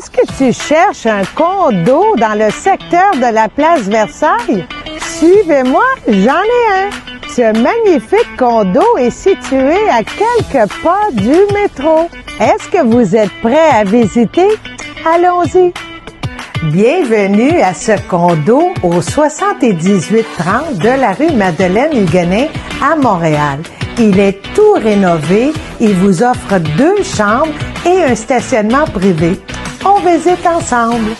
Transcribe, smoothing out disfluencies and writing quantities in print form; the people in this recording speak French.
Est-ce que tu cherches un condo dans le secteur de la place Versailles? Suivez-moi, j'en ai un. Ce magnifique condo est situé à quelques pas du métro. Est-ce que vous êtes prêts à visiter? Allons-y. Bienvenue à ce condo au 7830 de la rue Madeleine-Huguenin à Montréal. Il est tout rénové. Il vous offre 2 chambres et un stationnement privé. On visite ensemble.